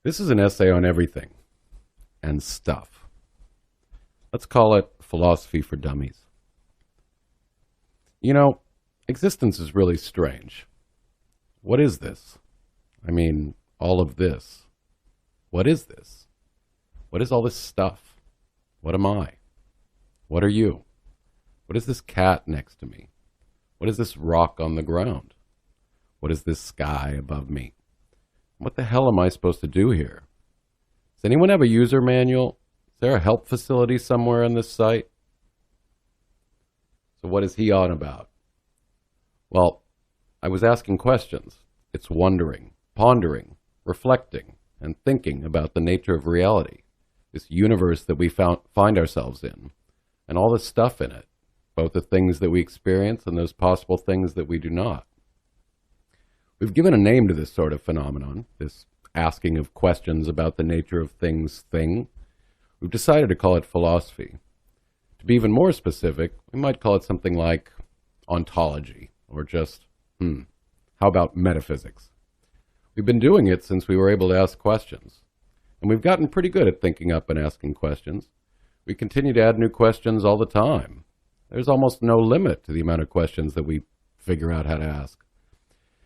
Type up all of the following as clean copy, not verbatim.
This is an essay on everything and stuff. Let's call it Philosophy for Dummies. You know, existence is really strange. What is this? I mean, all of this. What is this? What is all this stuff? What am I? What are you? What is this cat next to me? What is this rock on the ground? What is this sky above me? What the hell am I supposed to do here? Does anyone have a user manual? Is there a help facility somewhere on this site? So what is he on about? Well, I was asking questions. It's wondering, pondering, reflecting, and thinking about the nature of reality, this universe that we find ourselves in, and all the stuff in it, both the things that we experience and those possible things that we do not. We've given a name to this sort of phenomenon, this asking of questions about the nature of things thing. We've decided to call it philosophy. To be even more specific, we might call it something like ontology, or just, how about metaphysics? We've been doing it since we were able to ask questions, and we've gotten pretty good at thinking up and asking questions. We continue to add new questions all the time. There's almost no limit to the amount of questions that we figure out how to ask.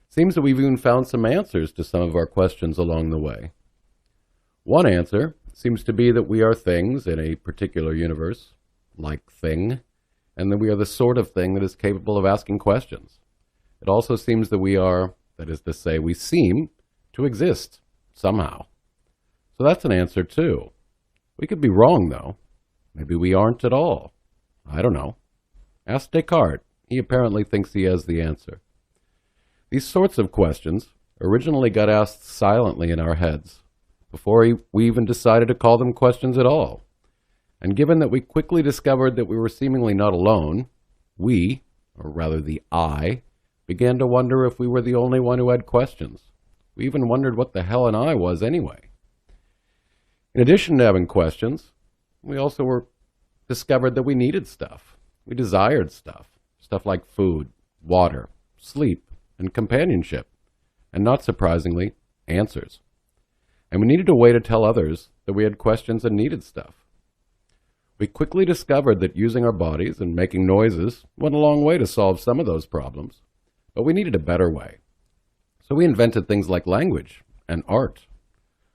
Seems that we've even found some answers to some of our questions along the way. One answer seems to be that we are things in a particular universe, like thing, and that we are the sort of thing that is capable of asking questions. It also seems that we are, that is to say, we seem to exist somehow. So that's an answer too. We could be wrong though. Maybe we aren't at all. I don't know. Ask Descartes. He apparently thinks he has the answer. These sorts of questions originally got asked silently in our heads, before we even decided to call them questions at all. And given that we quickly discovered that we were seemingly not alone, we, or rather the I, began to wonder if we were the only one who had questions. We even wondered what the hell an I was anyway. In addition to having questions, we also discovered that we needed stuff. We desired stuff. Stuff like food, water, sleep, and companionship, and not surprisingly, answers. And we needed a way to tell others that we had questions and needed stuff. We quickly discovered that using our bodies and making noises went a long way to solve some of those problems, but we needed a better way. So we invented things like language and art.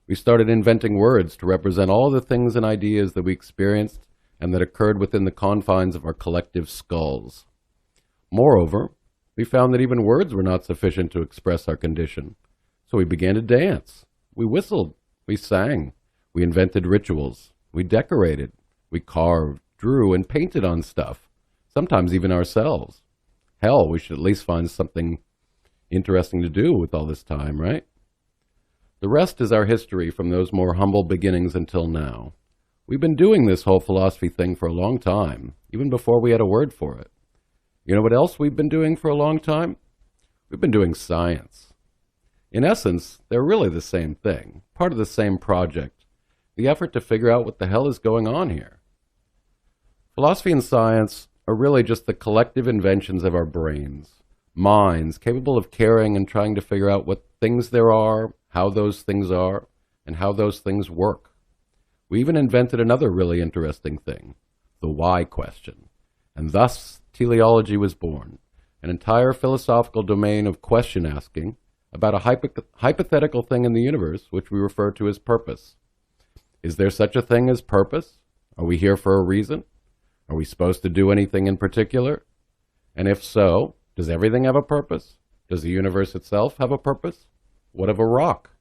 We started inventing words to represent all the things and ideas that we experienced and that occurred within the confines of our collective skulls. Moreover, we found that even words were not sufficient to express our condition. So we began to dance. We whistled. We sang. We invented rituals. We decorated. We carved, drew, and painted on stuff, sometimes even ourselves. Hell, we should at least find something interesting to do with all this time, right? The rest is our history from those more humble beginnings until now. We've been doing this whole philosophy thing for a long time, even before we had a word for it. You know what else we've been doing for a long time? We've been doing science. In essence, they're really the same thing, part of the same project, the effort to figure out what the hell is going on here. Philosophy and science are really just the collective inventions of our brains, minds capable of caring and trying to figure out what things there are, how those things are, and how those things work. We even invented another really interesting thing, the why question, and thus teleology was born, an entire philosophical domain of question asking about a hypothetical thing in the universe which we refer to as purpose. Is there such a thing as purpose? Are we here for a reason? Are we supposed to do anything in particular? And if so, does everything have a purpose? Does the universe itself have a purpose? What of a rock?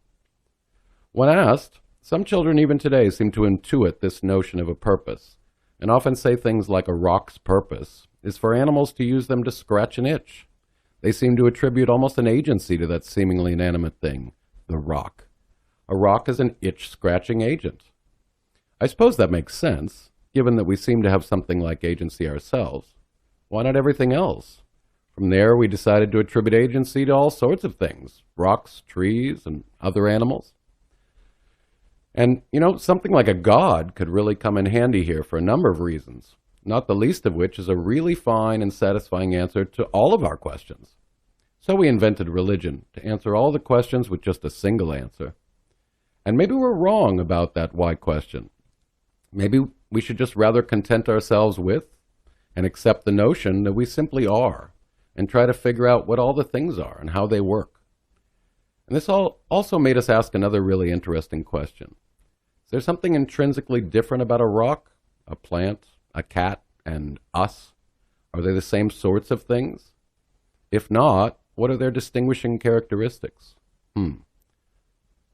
When asked, some children even today seem to intuit this notion of a purpose, and often say things like a rock's purpose is for animals to use them to scratch an itch. They seem to attribute almost an agency to that seemingly inanimate thing, the rock. A rock is an itch-scratching agent. I suppose that makes sense, given that we seem to have something like agency ourselves. Why not everything else? From there, we decided to attribute agency to all sorts of things, rocks, trees, and other animals. And, something like a god could really come in handy here for a number of reasons, not the least of which is a really fine and satisfying answer to all of our questions. So we invented religion to answer all the questions with just a single answer. And maybe we're wrong about that why question. Maybe we should just rather content ourselves with and accept the notion that we simply are and try to figure out what all the things are and how they work. And this also made us ask another really interesting question. Is there something intrinsically different about a rock, a plant, a cat, and us? Are they the same sorts of things? If not, what are their distinguishing characteristics?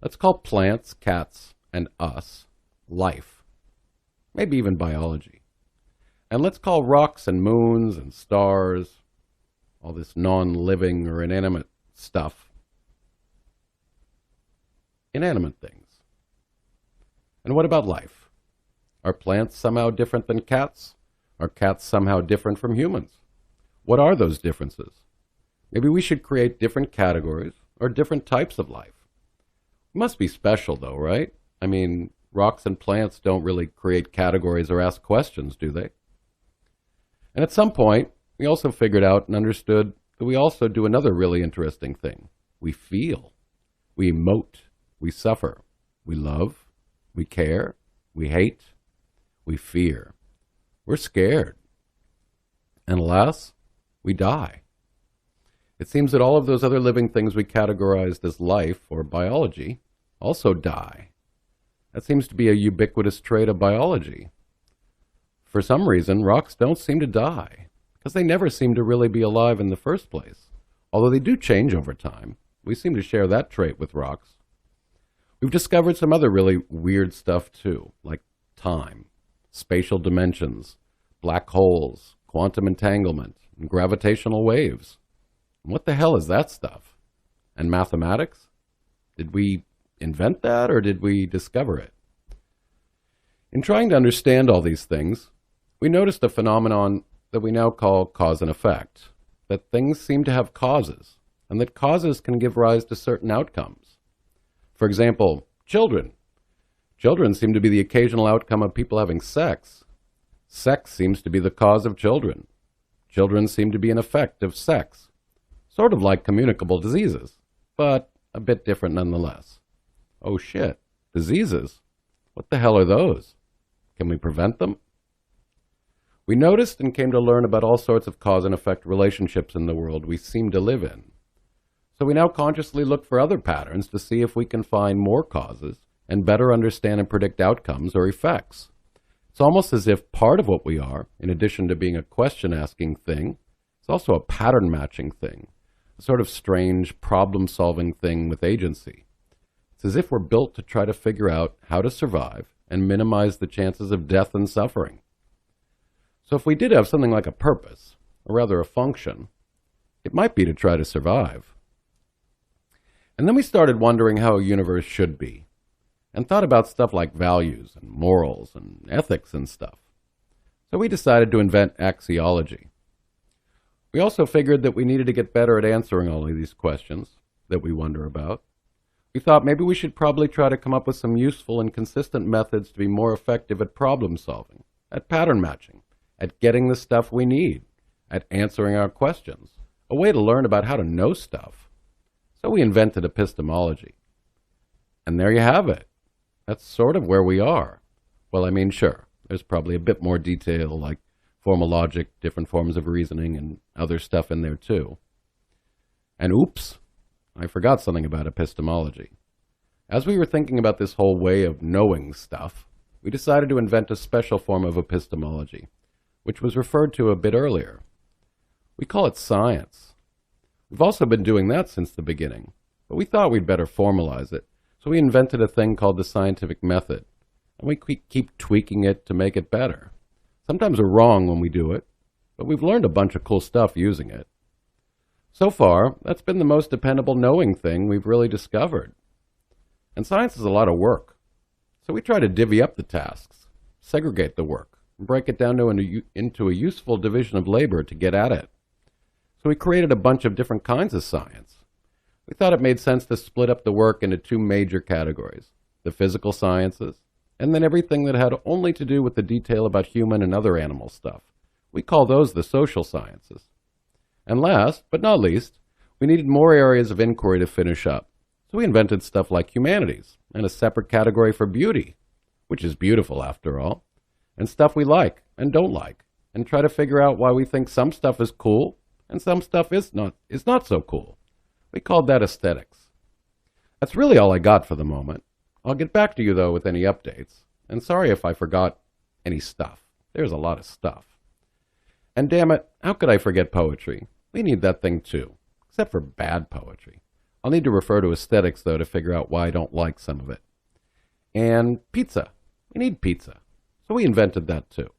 Let's call plants, cats, and us life, maybe even biology. And let's call rocks and moons and stars, all this non-living or inanimate stuff, inanimate things. And what about life? Are plants somehow different than cats? Are cats somehow different from humans? What are those differences? Maybe we should create different categories or different types of life. It must be special though, right? I mean, rocks and plants don't really create categories or ask questions, do they? And at some point, we also figured out and understood that we also do another really interesting thing. We feel. We emote. We suffer. We love. We care. We hate. We fear. We're scared. And alas, we die. It seems that all of those other living things we categorized as life or biology also die. That seems to be a ubiquitous trait of biology. For some reason, rocks don't seem to die, because they never seem to really be alive in the first place. Although they do change over time. We seem to share that trait with rocks. We've discovered some other really weird stuff too, like time, spatial dimensions, black holes, quantum entanglement, and gravitational waves. What the hell is that stuff? And mathematics? Did we invent that or did we discover it? In trying to understand all these things, we noticed a phenomenon that we now call cause and effect, that things seem to have causes, and that causes can give rise to certain outcomes. For example, children. Children seem to be the occasional outcome of people having sex. Sex seems to be the cause of children. Children seem to be an effect of sex. Sort of like communicable diseases, but a bit different nonetheless. Oh shit, diseases? What the hell are those? Can we prevent them? We noticed and came to learn about all sorts of cause and effect relationships in the world we seem to live in. So we now consciously look for other patterns to see if we can find more causes and better understand and predict outcomes or effects. It's almost as if part of what we are, in addition to being a question-asking thing, is also a pattern-matching thing, a sort of strange problem-solving thing with agency. It's as if we're built to try to figure out how to survive and minimize the chances of death and suffering. So if we did have something like a purpose, or rather a function, it might be to try to survive. And then we started wondering how a universe should be, and thought about stuff like values and morals and ethics and stuff. So we decided to invent axiology. We also figured that we needed to get better at answering all of these questions that we wonder about. We thought maybe we should probably try to come up with some useful and consistent methods to be more effective at problem solving, at pattern matching, at getting the stuff we need, at answering our questions, a way to learn about how to know stuff. So we invented epistemology. And there you have it. That's sort of where we are. Well, I mean, sure, there's probably a bit more detail like formal logic, different forms of reasoning, and other stuff in there too. And oops, I forgot something about epistemology. As we were thinking about this whole way of knowing stuff, we decided to invent a special form of epistemology, which was referred to a bit earlier. We call it science. We've also been doing that since the beginning, but we thought we'd better formalize it, so we invented a thing called the scientific method, and we keep tweaking it to make it better. Sometimes we're wrong when we do it, but we've learned a bunch of cool stuff using it. So far, that's been the most dependable knowing thing we've really discovered. And science is a lot of work, so we try to divvy up the tasks, segregate the work, and break it down into a useful division of labor to get at it. So we created a bunch of different kinds of science. We thought it made sense to split up the work into two major categories, the physical sciences, and then everything that had only to do with the detail about human and other animal stuff. We call those the social sciences. And last, but not least, we needed more areas of inquiry to finish up. So we invented stuff like humanities and a separate category for beauty, which is beautiful after all, and stuff we like and don't like, and try to figure out why we think some stuff is cool and some stuff is not so cool. We called that aesthetics. That's really all I got for the moment. I'll get back to you, though, with any updates. And sorry if I forgot any stuff. There's a lot of stuff. And damn it, how could I forget poetry? We need that thing too, except for bad poetry. I'll need to refer to aesthetics, though, to figure out why I don't like some of it. And pizza. We need pizza. So we invented that too.